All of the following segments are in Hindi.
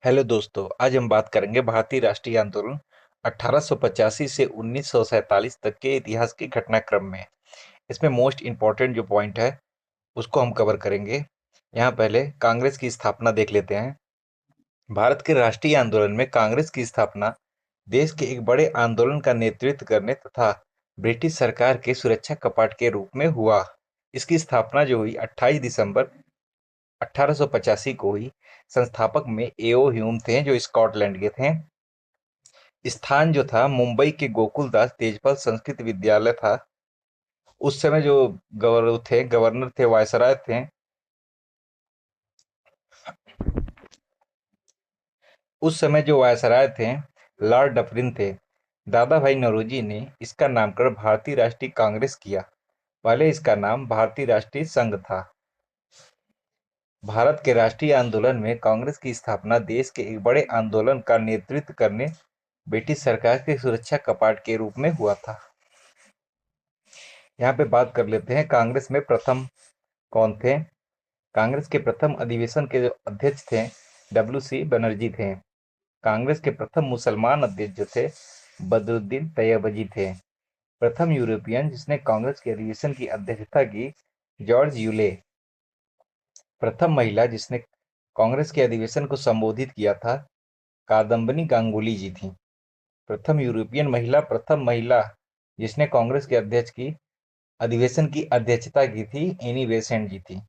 हेलो दोस्तों, आज हम बात करेंगे भारतीय राष्ट्रीय आंदोलन 1885 से 1947 तक के इतिहास के घटनाक्रम में। इसमें मोस्ट इम्पॉर्टेंट जो पॉइंट है उसको हम कवर करेंगे। यहाँ पहले कांग्रेस की स्थापना देख लेते हैं। भारत के राष्ट्रीय आंदोलन में कांग्रेस की स्थापना देश के एक बड़े आंदोलन का नेतृत्व करने तथा ब्रिटिश सरकार के सुरक्षा कपाट के रूप में हुआ। इसकी स्थापना जो हुई 28 दिसंबर 1885 को हुई। संस्थापक में एओ ह्यूम थे जो स्कॉटलैंड के थे। स्थान जो था मुंबई के गोकुलदास तेजपाल संस्कृत विद्यालय था। उस समय जो गवर्नर थे, वायसराय थे। उस समय जो वायसराय थे लॉर्ड डफरिन थे। दादा भाई नौरोजी ने इसका नामकरण भारतीय राष्ट्रीय कांग्रेस किया। पहले इसका नाम भारतीय राष्ट्रीय संघ था। भारत के राष्ट्रीय आंदोलन में कांग्रेस की स्थापना देश के एक बड़े आंदोलन का नेतृत्व करने ब्रिटिश सरकार के सुरक्षा कपाट के रूप में हुआ था। यहाँ पे बात कर लेते हैं कांग्रेस में प्रथम कौन थे। कांग्रेस के प्रथम अधिवेशन के जो अध्यक्ष थे डब्ल्यू सी बनर्जी थे। कांग्रेस के प्रथम मुसलमान अध्यक्ष जो थे बदरुद्दीन तैयबजी थे। प्रथम यूरोपियन जिसने कांग्रेस के अधिवेशन की अध्यक्षता की जॉर्ज यूले। प्रथम महिला जिसने कांग्रेस के अधिवेशन को संबोधित किया था कादम्बनी गांगुली जी थी। प्रथम महिला जिसने कांग्रेस के अध्यक्ष की अधिवेशन की अध्यक्षता की थी एनी बेसेंट जी थी।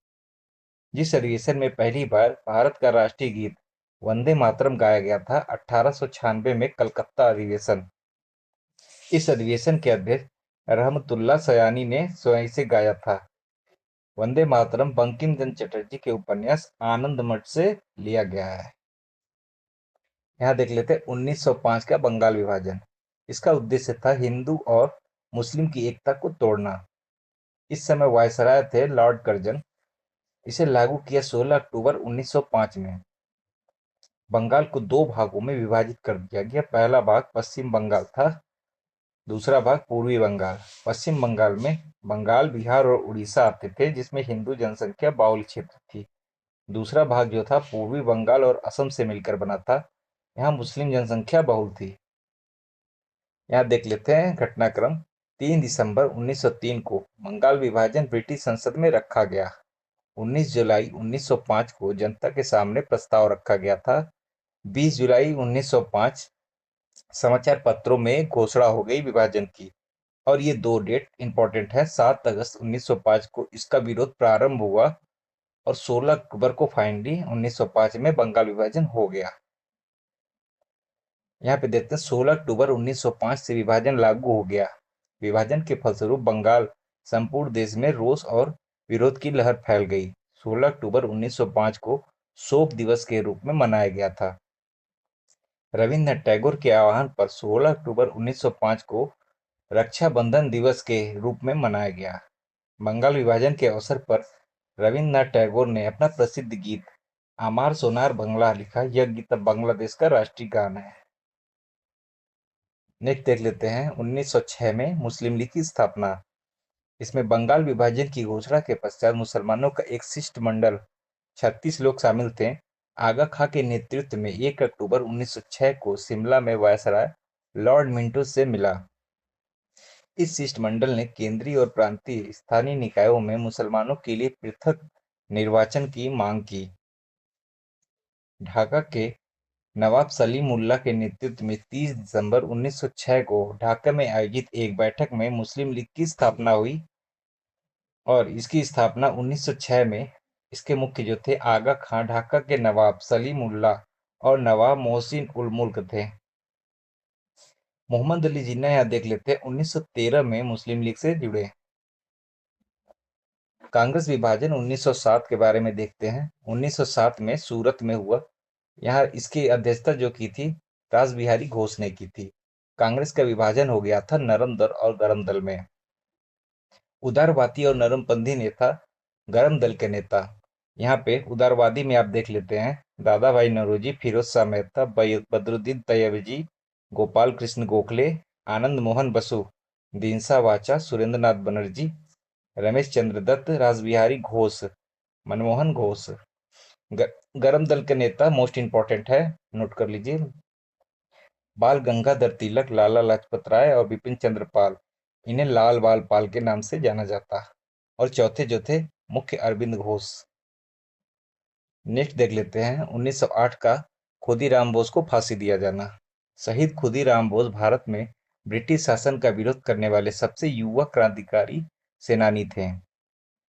जिस अधिवेशन में पहली बार भारत का राष्ट्रीय गीत वंदे मातरम गाया गया था 1896 में कलकत्ता अधिवेशन। इस अधिवेशन के अध्यक्ष रहमतुल्लाह सयानी ने स्वयं से गाया था। वंदे मातरम बंकिम चंद्र चटर्जी के उपन्यास आनंद मठ से लिया गया है। यहाँ देख लेते हैं 1905 का बंगाल विभाजन। इसका उद्देश्य था हिंदू और मुस्लिम की एकता को तोड़ना। इस समय वायसराय थे लॉर्ड कर्जन। इसे लागू किया 16 अक्टूबर 1905 में। बंगाल को दो भागों में विभाजित कर दिया गया। पहला भाग पश्चिम बंगाल था, दूसरा भाग पूर्वी बंगाल। पश्चिम बंगाल में बंगाल, बिहार और उड़ीसा आते थे जिसमें हिंदू जनसंख्या बाहुल क्षेत्र थी। दूसरा भाग जो था पूर्वी बंगाल और असम से मिलकर बना था। यहाँ मुस्लिम जनसंख्या बहुल थी। यहाँ देख लेते हैं घटनाक्रम। 3 दिसंबर 1903 को बंगाल विभाजन ब्रिटिश संसद में रखा गया। 19 जुलाई 1905 को जनता के सामने प्रस्ताव रखा गया था। 20 जुलाई 1905 समाचार पत्रों में घोषणा हो गई विभाजन की। और ये दो डेट इंपॉर्टेंट है। 7 अगस्त 1905 को इसका विरोध प्रारंभ हुआ और 16 अक्टूबर को फाइनली 1905 में बंगाल विभाजन हो गया। यहाँ पे देखते हैं 16 अक्टूबर 1905 से विभाजन लागू हो गया। विभाजन के फलस्वरूप बंगाल संपूर्ण देश में रोष और विरोध की लहर फैल गई। 16 अक्टूबर 1905 को शोक दिवस के रूप में मनाया गया था। रविन्द्रनाथ टैगोर के आह्वान पर 16 अक्टूबर 1905 को रक्षाबंधन दिवस के रूप में मनाया गया। बंगाल विभाजन के अवसर पर रविन्द्रनाथ टैगोर ने अपना प्रसिद्ध गीत आमार सोनार बंगला लिखा। यह गीत अब बांग्लादेश का राष्ट्रीय गान है। नेक्स्ट देख लेते हैं 1906 में मुस्लिम लीग की स्थापना। इसमें बंगाल विभाजन की घोषणा के पश्चात मुसलमानों का एक शिष्टमंडल 36 लोग शामिल थे। आगा खां के नेतृत्व में 1 अक्टूबर 1906 को शिमला में वायसराय लॉर्ड मिंटो से मिला। इस शिष्टमंडल ने केंद्रीय और प्रांतीय स्थानीय निकायों में मुसलमानों के लिए पृथक निर्वाचन की मांग की। ढाका के नवाब सलीमुल्लाह के नेतृत्व में 30 दिसंबर 1906 को ढाका में आयोजित एक बैठक में मुस्लिम लीग की स्थापना हुई और इसकी स्थापना 1906 में इसके मुख्य जो थे आगा खां, ढाका के नवाब सलीमुल्लाह और नवाब मोहसिन उल मुल्क थे। मोहम्मद अली जिन्ना यहाँ देख लेते हैं 1913 में मुस्लिम लीग से जुड़े। कांग्रेस विभाजन 1907 के बारे में देखते हैं। 1907 में सूरत में हुआ। यहाँ इसकी अध्यक्षता जो की थी रास बिहारी घोष ने की थी। कांग्रेस का विभाजन हो गया था नरम दल और गरम दल में। उदारवादी और नरमपंथी नेता गरम दल के नेता। यहाँ पे उदारवादी में आप देख लेते हैं दादा भाई नौरोजी, फिरोज शाह मेहता, बदरुद्दीन तैयबजी, गोपाल कृष्ण गोखले, आनंद मोहन बसु, दीनसा वाचा, सुरेंद्रनाथ बनर्जी, रमेश चंद्र दत्त, रासबिहारी घोष, मनमोहन घोष। गरम दल के नेता मोस्ट इंपॉर्टेंट है, नोट कर लीजिए। बाल गंगाधर तिलक, लाला लाजपत राय और बिपिन चंद्र पाल। इन्हें लाल बाल पाल के नाम से जाना जाता। और चौथे जो थे, मुख्य अरविंद घोष। नेक्स्ट देख लेते हैं 1908 का खुदीराम बोस को फांसी दिया जाना। शहीद खुदीराम बोस भारत में ब्रिटिश शासन का विरोध करने वाले सबसे युवा क्रांतिकारी सेनानी थे।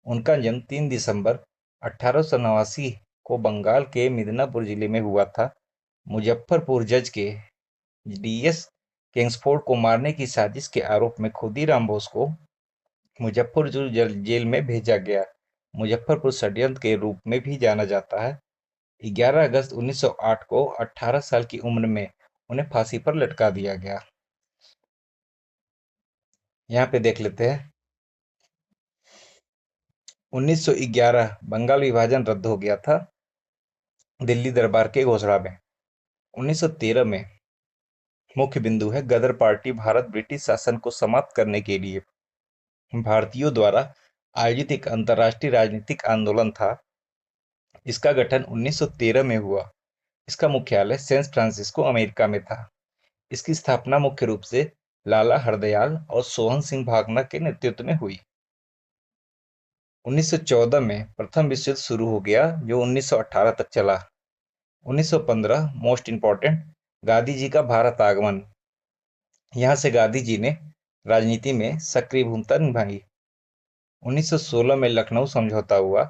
उनका जन्म 3 दिसंबर 1889 को बंगाल के मिदनापुर जिले में हुआ था। मुजफ्फरपुर जज के डीएस किंग्सफोर्ड को मारने की साजिश के आरोप में खुदीराम बोस को मुजफ्फरपुर जेल में भेजा गया। मुजफ्फरपुर षड्यंत्र के रूप में भी जाना जाता है। 11 अगस्त 1908 को 18 साल की उम्र में उन्हें फांसी पर लटका दिया गया। यहाँ पे देख लेते हैं 1911 बंगाल विभाजन रद्द हो गया था दिल्ली दरबार के घोषणा में। 1913 में मुख्य बिंदु है गदर पार्टी भारत ब्रिटिश शासन को समाप्त करने के लिए भारतीयों द्वारा आयोजित एक अंतर्राष्ट्रीय राजनीतिक आंदोलन था। इसका गठन 1913 में हुआ। इसका मुख्यालय सैन फ्रांसिस्को अमेरिका में था। इसकी स्थापना मुख्य रूप से लाला हरदयाल और सोहन सिंह भागना के नेतृत्व में हुई। 1914 में प्रथम विश्व युद्ध शुरू हो गया जो 1918 तक चला। 1915 मोस्ट इंपॉर्टेंट, गांधी जी का भारत आगमन। यहाँ से गांधी जी ने राजनीति में सक्रिय भूमिका निभाई। 1916 में लखनऊ समझौता हुआ।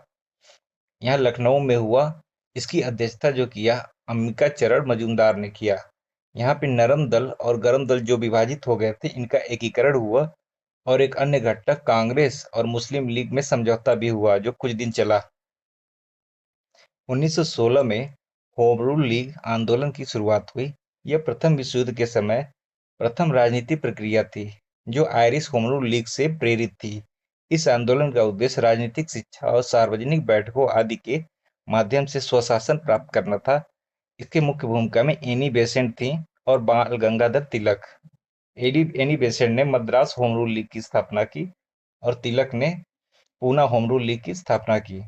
यहाँ लखनऊ में हुआ। इसकी अध्यक्षता जो किया अंबिका चरण मजूमदार ने किया। यहाँ पे नरम दल और गरम दल जो विभाजित हो गए थे, इनका एकीकरण हुआ। और एक अन्य घटना कांग्रेस और मुस्लिम लीग में समझौता भी हुआ जो कुछ दिन चला। 1916 में होम रूल लीग आंदोलन की शुरुआत हुई। यह प्रथम विश्व युद्ध के समय प्रथम राजनीतिक प्रक्रिया थी जो आयरिश होम रूल लीग से प्रेरित थी। इस आंदोलन का उद्देश्य राजनीतिक शिक्षा और सार्वजनिक बैठकों आदि के माध्यम से स्वशासन प्राप्त करना था। इसके मुख्य भूमिका में एनी बेसेंट थी और बाल गंगाधर तिलक। एनी बेसेंट ने मद्रास होम रूल लीग की स्थापना की और तिलक ने पूना होम रूल लीग की स्थापना की।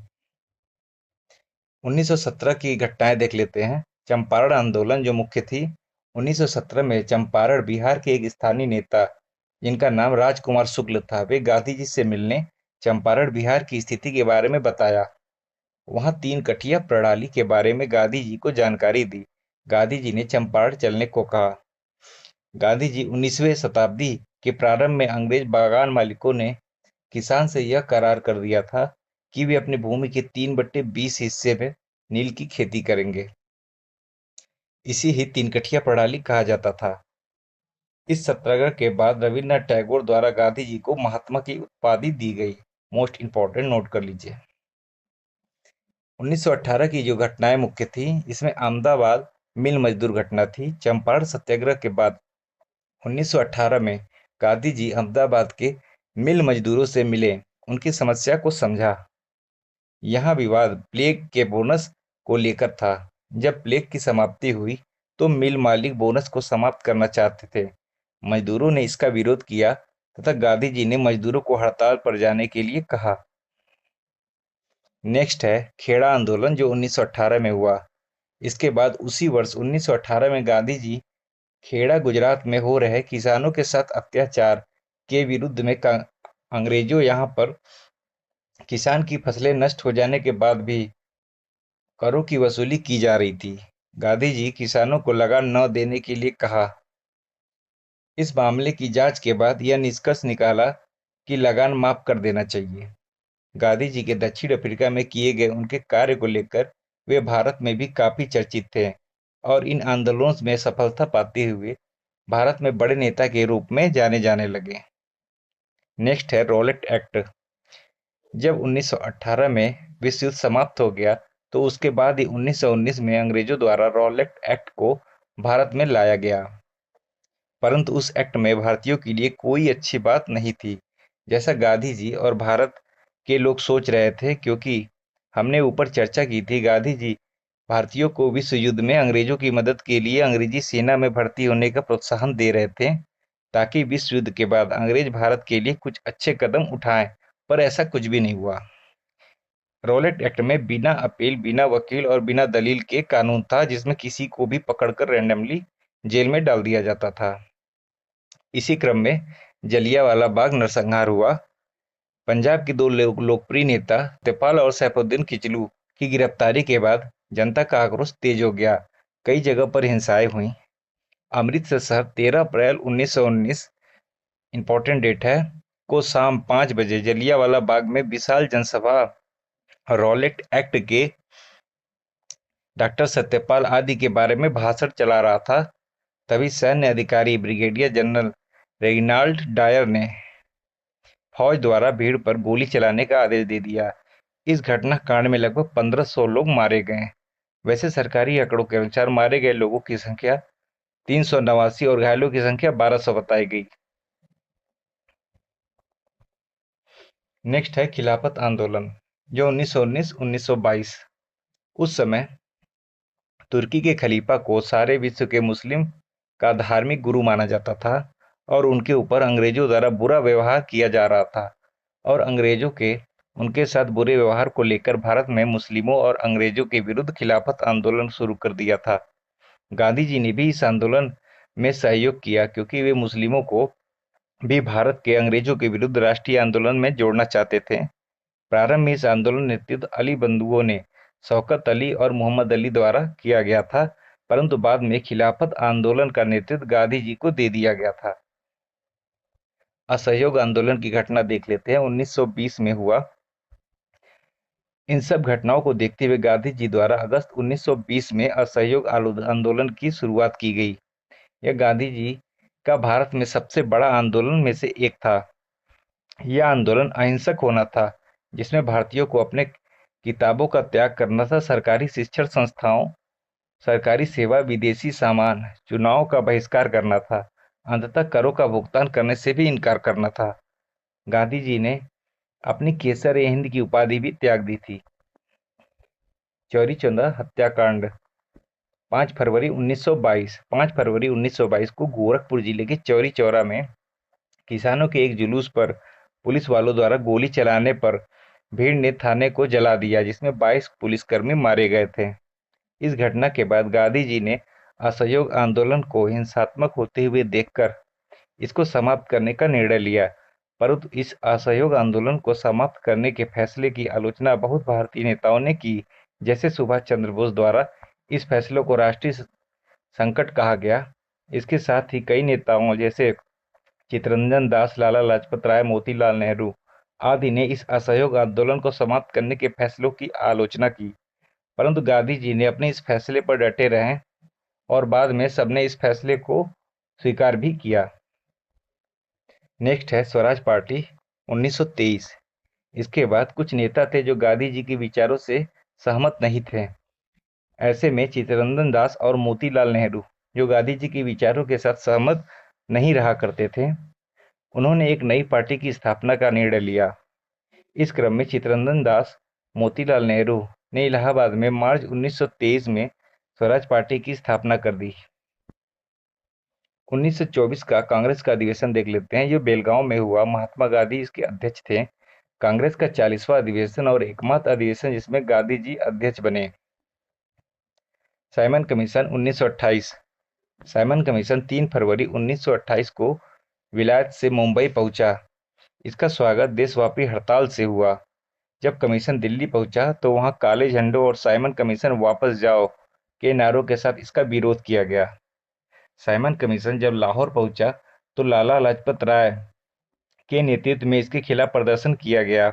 1917 की घटनाएं देख लेते हैं। चंपारण आंदोलन जो मुख्य थी। 1917 में चंपारण बिहार के एक स्थानीय नेता जिनका नाम राजकुमार शुक्ल था, वे गांधी जी से मिलने चंपारण बिहार की स्थिति के बारे में बताया। वहां 3 कठिया प्रणाली के बारे में गांधी जी को जानकारी दी। गांधी जी ने चंपारण चलने को कहा। गांधी जी 19वीं शताब्दी के प्रारंभ में अंग्रेज बागान मालिकों ने किसान से यह करार कर दिया था कि वे अपनी भूमि के 3/20 हिस्से में नील की खेती करेंगे। इसी ही 3 कठिया प्रणाली कहा जाता था। इस सत्याग्रह के बाद रविन्द्रनाथ टैगोर द्वारा गांधी जी को महात्मा की उपाधि दी गई। मोस्ट इंपॉर्टेंट, नोट कर लीजिए। 1918 की जो घटनाएं मुख्य थी, इसमें अहमदाबाद मिल मजदूर घटना थी। चंपारण सत्याग्रह के बाद 1918 में गांधी जी अहमदाबाद के मिल मजदूरों से मिले, उनकी समस्या को समझा। यहाँ विवाद प्लेग के बोनस को लेकर था। जब प्लेग की समाप्ति हुई तो मिल मालिक बोनस को समाप्त करना चाहते थे। मजदूरों ने इसका विरोध किया तथा गांधी जी ने मजदूरों को हड़ताल पर जाने के लिए कहा। नेक्स्ट है खेड़ा आंदोलन जो 1918 में हुआ। इसके बाद उसी वर्ष 1918 में गांधी जी खेड़ा गुजरात में हो रहे किसानों के साथ अत्याचार के विरुद्ध में अंग्रेजों यहाँ पर किसान की फसलें नष्ट हो जाने के बाद भी करों की वसूली की जा रही थी। गांधी जी किसानों को लगान न देने के लिए कहा। इस मामले की जांच के बाद यह निष्कर्ष निकाला कि लगान माफ कर देना चाहिए। गांधी जी के दक्षिण अफ्रीका में किए गए उनके कार्य को लेकर वे भारत में भी काफी चर्चित थे और इन आंदोलनों में सफलता पाते हुए भारत में बड़े नेता के रूप में जाने जाने लगे। नेक्स्ट है रॉलेट एक्ट। जब 1918 में विश्व युद्ध समाप्त हो गया तो उसके बाद ही 1919 में अंग्रेजों द्वारा रॉलेट एक्ट को भारत में लाया गया। परंतु उस एक्ट में भारतीयों के लिए कोई अच्छी बात नहीं थी, जैसा गांधी जी और भारत के लोग सोच रहे थे। क्योंकि हमने ऊपर चर्चा की थी, गांधी जी भारतीयों को विश्व युद्ध में अंग्रेजों की मदद के लिए अंग्रेजी सेना में भर्ती होने का प्रोत्साहन दे रहे थे ताकि विश्व युद्ध के बाद अंग्रेज भारत के लिए कुछ अच्छे कदम उठाएं, पर ऐसा कुछ भी नहीं हुआ। रॉलेट एक्ट में बिना अपील, बिना वकील और बिना दलील के कानून था, जिसमें किसी को भी पकड़कर रैंडमली जेल में डाल दिया जाता था। इसी क्रम में जलियांवाला बाग नरसंहार हुआ। पंजाब के दो लोकप्रिय नेता तेपाल और सैफुद्दीन किचलू की गिरफ्तारी के बाद जनता का आक्रोश तेज हो गया। कई जगह पर हिंसाएं हुई। अमृतसर शहर 13 अप्रैल 1919, इंपॉर्टेंट डेट है, को शाम 5 बजे जलियांवाला बाग में विशाल जनसभा रॉलेट एक्ट के, डॉक्टर सत्यपाल आदि के बारे में भाषण चला रहा था। तभी सैन्य अधिकारी ब्रिगेडियर जनरल रेगिनाल्ड डायर ने फौज द्वारा भीड़ पर गोली चलाने का आदेश दे दिया। इस घटना कांड में लगभग 1500 लोग मारे गए। वैसे सरकारी आंकड़ों के अनुसार मारे गए लोगों की संख्या 389 और घायलों की संख्या 1200 बताई गई। नेक्स्ट है खिलाफत आंदोलन, जो 1919-1922। उस समय तुर्की के खलीफा को सारे विश्व के मुस्लिम का धार्मिक गुरु माना जाता था और उनके ऊपर अंग्रेजों द्वारा बुरा व्यवहार किया जा रहा था। और अंग्रेजों के उनके साथ बुरे व्यवहार को लेकर भारत में मुस्लिमों और अंग्रेजों के विरुद्ध खिलाफत आंदोलन शुरू कर दिया था। गांधी जी ने भी इस आंदोलन में सहयोग किया, क्योंकि वे मुस्लिमों को भी भारत के अंग्रेजों के विरुद्ध राष्ट्रीय आंदोलन में जोड़ना चाहते थे। प्रारंभ में इस आंदोलन नेतृत्व अली बंधुओं ने, शौकत अली और मोहम्मद अली द्वारा किया गया था, परंतु बाद में खिलाफत आंदोलन का नेतृत्व गांधी जी को दे दिया गया था। असहयोग आंदोलन की घटना देख लेते हैं। 1920 में हुआ। इन सब घटनाओं को देखते हुए गांधी जी द्वारा अगस्त 1920 में असहयोग आंदोलन की शुरुआत की गई। यह गांधी जी का भारत में सबसे बड़ा आंदोलन में से एक था। यह आंदोलन अहिंसक होना था, जिसमें भारतीयों को अपने किताबों का त्याग करना था, सरकारी शिक्षण संस्थाओं, सरकारी सेवा, विदेशी सामान, चुनाव का बहिष्कार करना था, अंततः करों का भुगतान करने से भी इनकार करना था। गांधी जी ने अपनी केसर-ए-हिंद की उपाधि भी त्याग दी थी। चौरी चौरा हत्याकांड, 5 फरवरी 1922। 5 फरवरी 1922 को गोरखपुर जिले के चौरी चौरा में किसानों के एक जुलूस पर पुलिस वालों द्वारा गोली चलाने पर भीड़ ने थाने को जला दिया, जिसमें 22 पुलिसकर्मी मारे गए थे। इस घटना के बाद गांधी जी ने असहयोग आंदोलन को हिंसात्मक होते हुए देखकर इसको समाप्त करने का निर्णय लिया, परंतु इस असहयोग आंदोलन को समाप्त करने के फैसले की आलोचना बहुत भारतीय नेताओं ने की, जैसे सुभाष चंद्र बोस द्वारा इस फैसले को राष्ट्रीय संकट कहा गया। इसके साथ ही कई नेताओं जैसे चित्तरंजन दास, लाला लाजपत राय, मोतीलाल नेहरू आदि ने इस असहयोग आंदोलन को समाप्त करने के फैसलों की आलोचना की, परंतु गांधी जी ने अपने इस फैसले पर डटे रहे और बाद में सबने इस फैसले को स्वीकार भी किया। नेक्स्ट है स्वराज पार्टी, 1923। इसके बाद कुछ नेता थे जो गांधी जी के विचारों से सहमत नहीं थे। ऐसे में चित्तरंजन दास और मोतीलाल नेहरू, जो गांधी जी के विचारों के साथ सहमत नहीं रहा करते थे, उन्होंने एक नई पार्टी की स्थापना का निर्णय लिया। इस क्रम में चित्तरंजन दास, मोतीलाल नेहरू ने इलाहाबाद में मार्च 1923 में स्वराज पार्टी की स्थापना कर दी। 1924 का कांग्रेस का अधिवेशन देख लेते हैं, जो बेलगांव में हुआ। महात्मा गांधी इसके अध्यक्ष थे। कांग्रेस का 40वां अधिवेशन और एकमात्र अधिवेशन जिसमें गांधी जी अध्यक्ष बने। Simon commission 1928। साइमन कमीशन 3 फरवरी 1928 को विलायत से मुंबई पहुंचा। इसका स्वागत देशव्यापी हड़ताल से हुआ। जब कमीशन दिल्ली पहुंचा तो वहां काले झंडों और साइमन कमीशन वापस जाओ के नारों के साथ इसका विरोध किया गया। साइमन कमीशन जब लाहौर पहुंचा तो लाला लाजपत राय के नेतृत्व में इसके खिलाफ प्रदर्शन किया गया,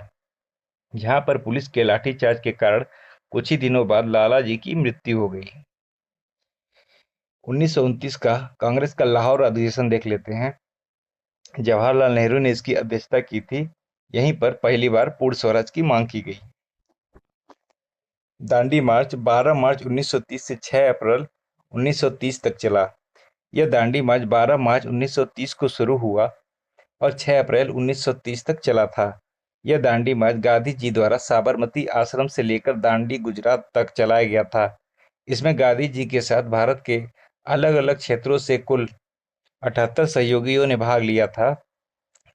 जहां पर पुलिस के लाठीचार्ज के कारण कुछ ही दिनों बाद लाला जी की मृत्यु हो गई। 1929 का कांग्रेस का लाहौर अधिवेशन देख लेते हैं। जवाहरलाल नेहरू ने इसकी अध्यक्षता की थी। यहीं पर पहली बार पूर्ण स्वराज की मांग की गई। दांडी मार्च 12 मार्च 1930 से 6 अप्रैल 1930 तक चला। यह दांडी मार्च 12 मार्च 1930 को शुरू हुआ और 6 अप्रैल 1930 तक चला था। यह दांडी मार्च गांधी जी द्वारा साबरमती आश्रम से लेकर दांडी, गुजरात तक चलाया गया था। इसमें गांधी जी के साथ भारत के अलग अलग क्षेत्रों से कुल 78 सहयोगियों ने भाग लिया था।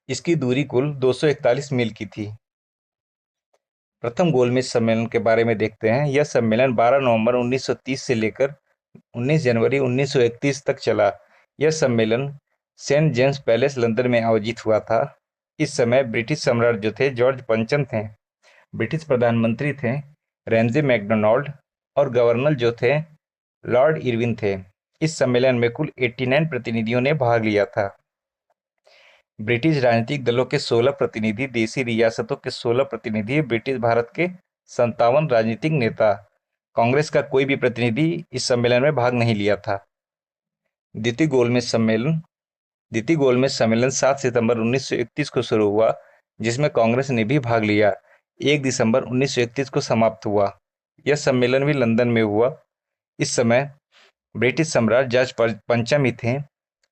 इसकी दूरी कुल 241 मील की थी। प्रथम गोलमेज सम्मेलन के बारे में देखते हैं। यह सम्मेलन 12 नवंबर 1930 से लेकर 19 जनवरी 1931 तक चला। यह सम्मेलन सेंट जेम्स पैलेस लंदन में आयोजित हुआ था। इस समय ब्रिटिश सम्राट जो थे जॉर्ज पंचम थे। ब्रिटिश प्रधानमंत्री थे रैमजे मैकडोनाल्ड और गवर्नर जो थे लॉर्ड इरविन थे। इस सम्मेलन में कुल 89 प्रतिनिधियों ने भाग लिया था। ब्रिटिश राजनीतिक दलों के 16 प्रतिनिधि, देशी रियासतों के 16 प्रतिनिधि, ब्रिटिश भारत के 57 राजनीतिक नेता। कांग्रेस का कोई भी प्रतिनिधि इस सम्मेलन में भाग नहीं लिया था। द्वितीय गोलमेज सम्मेलन 7 सितंबर 1931 को शुरू हुआ, जिसमें कांग्रेस ने भी भाग लिया। 1 दिसंबर 1931 को समाप्त हुआ। यह सम्मेलन भी लंदन में हुआ। इस समय ब्रिटिश सम्राट जॉर्ज पंचम ही थे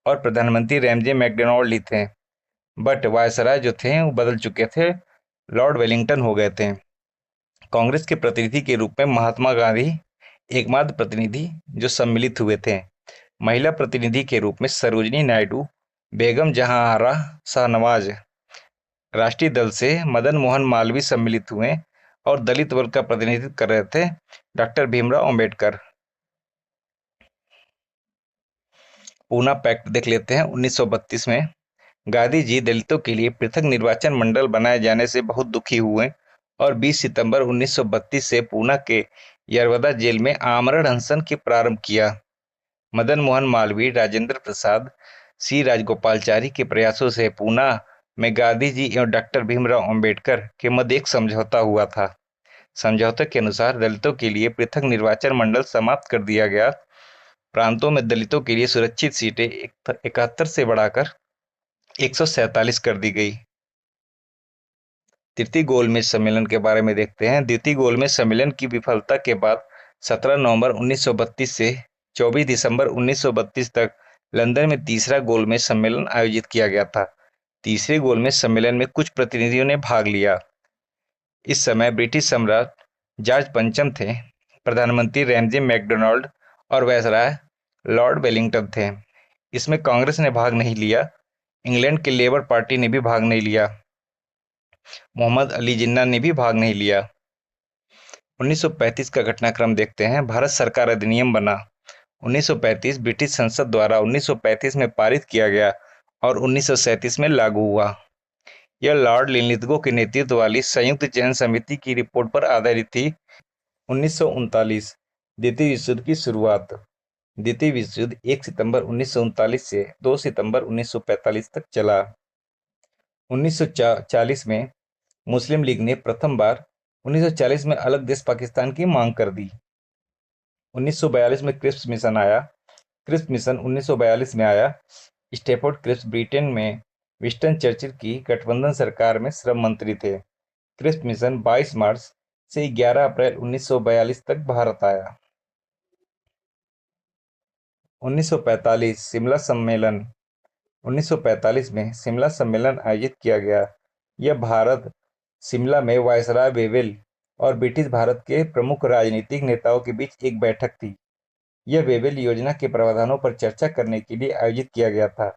और प्रधानमंत्री रैमजे मैकडोनाल्ड ही थे, बट वायसराय जो थे वो बदल चुके थे, लॉर्ड वेलिंगटन हो गए थे। कांग्रेस के प्रतिनिधि के रूप में महात्मा गांधी एकमात्र प्रतिनिधि जो सम्मिलित हुए थे। महिला प्रतिनिधि के रूप में सरोजिनी नायडू, बेगम जहां आरा शाहनवाज। राष्ट्रीय दल से मदन मोहन मालवीय सम्मिलित हुए और दलित वर्ग का प्रतिनिधित्व कर रहे थे डॉक्टर भीमराव अंबेडकर। पूना पैक्ट देख लेते हैं। 1932 में गांधी जी दलितों के लिए पृथक निर्वाचन मंडल बनाए जाने से बहुत दुखी हुए और 20 सितंबर 1932 से पूना के यरवदा जेल में आमरण अनशन के प्रारंभ किया। मदन मोहन मालवीय, राजेंद्र प्रसाद, सी राजगोपालचारी के प्रयासों से पूना में गांधी जी एवं डॉक्टर भीमराव अंबेडकर के मध्य एक समझौता हुआ था। समझौते के अनुसार दलितों के लिए पृथक निर्वाचन मंडल समाप्त कर दिया गया। प्रांतों में दलितों के लिए सुरक्षित सीटें 71 से बढ़ाकर 147 कर दी गई। तृतीय गोलमेज सम्मेलन के बारे में देखते हैं। द्वितीय गोलमेज सम्मेलन की विफलता के बाद 17 नवंबर 1932 से 24 दिसंबर 1932 तक लंदन में तीसरा गोलमेज सम्मेलन आयोजित किया गया था। तीसरे गोलमेज सम्मेलन में कुछ प्रतिनिधियों ने भाग लिया। इस समय ब्रिटिश सम्राट जॉर्ज पंचम थे, प्रधानमंत्री रैमजे मैकडोनाल्ड और वायसराय लॉर्ड वेलिंगटन थे। इसमें कांग्रेस ने भाग नहीं लिया। इंग्लैंड की लेबर पार्टी ने भी भाग नहीं लिया। मोहम्मद अली जिन्ना ने भी भाग नहीं लिया। 1935 का घटनाक्रम देखते हैं। भारत सरकार अधिनियम बना। 1935 ब्रिटिश संसद द्वारा 1935 में पारित किया गया और 1937 में लागू हुआ। यह लॉर्ड लिनलिथगो के नेतृत्व वाली संयुक्त चयन समिति की रिपोर्ट पर आधारित थी। 1939 द्वितीय विश्व युद्ध की शुरुआत। द्वितीय विश्व युद्ध 1 सितंबर 1939 से 2 सितंबर 1945 तक चला। 1940 में मुस्लिम लीग ने प्रथम बार 1940 में अलग देश पाकिस्तान की मांग कर दी। 1942 में क्रिप्स मिशन आया। क्रिप्स मिशन 1942 में आया। स्टैफोर्ड क्रिप्स ब्रिटेन में विंस्टन चर्चिल की गठबंधन सरकार में श्रम मंत्री थे। क्रिप्स मिशन 22 मार्च से 11 अप्रैल 1942 तक भारत आया। 1945 शिमला सम्मेलन। 1945 में शिमला सम्मेलन आयोजित किया गया। यह भारत शिमला में वायसराय वेवेल और ब्रिटिश भारत के प्रमुख राजनीतिक नेताओं के बीच एक बैठक थी। यह वेवेल योजना के प्रावधानों पर चर्चा करने के लिए आयोजित किया गया था।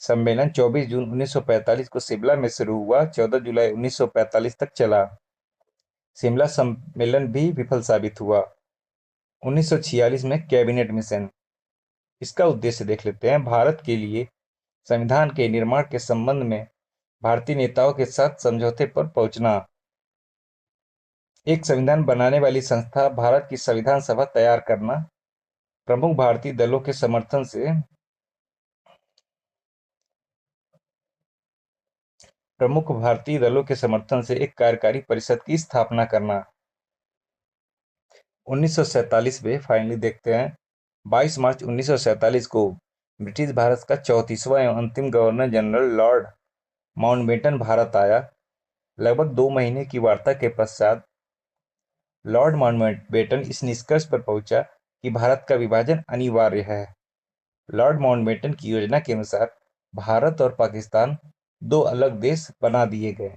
सम्मेलन 24 जून 1945 को शिमला में शुरू हुआ, 14 जुलाई 1945 तक चला। शिमला सम्मेलन भी विफल साबित हुआ। 1946 में कैबिनेट मिशन। इसका उद्देश्य देख लेते हैं। भारत के लिए संविधान के निर्माण के संबंध में भारतीय नेताओं के साथ समझौते पर पहुंचना। एक संविधान बनाने वाली संस्था भारत की संविधान सभा तैयार करना। प्रमुख भारतीय दलों के समर्थन से एक कार्यकारी परिषद की स्थापना करना। 1947 में फाइनली देखते हैं। 22 मार्च 1947 को ब्रिटिश भारत का 34वां एवं अंतिम governor general Lord Mountbatten Bharat आया। लगभग 2 महीने की वार्ता के पश्चात लॉर्ड माउंटबेटन इस निष्कर्ष पर पहुंचा कि भारत का विभाजन अनिवार्य है। लॉर्ड माउंटबेटन की योजना के अनुसार भारत और पाकिस्तान 2 अलग देश बना दिए गए।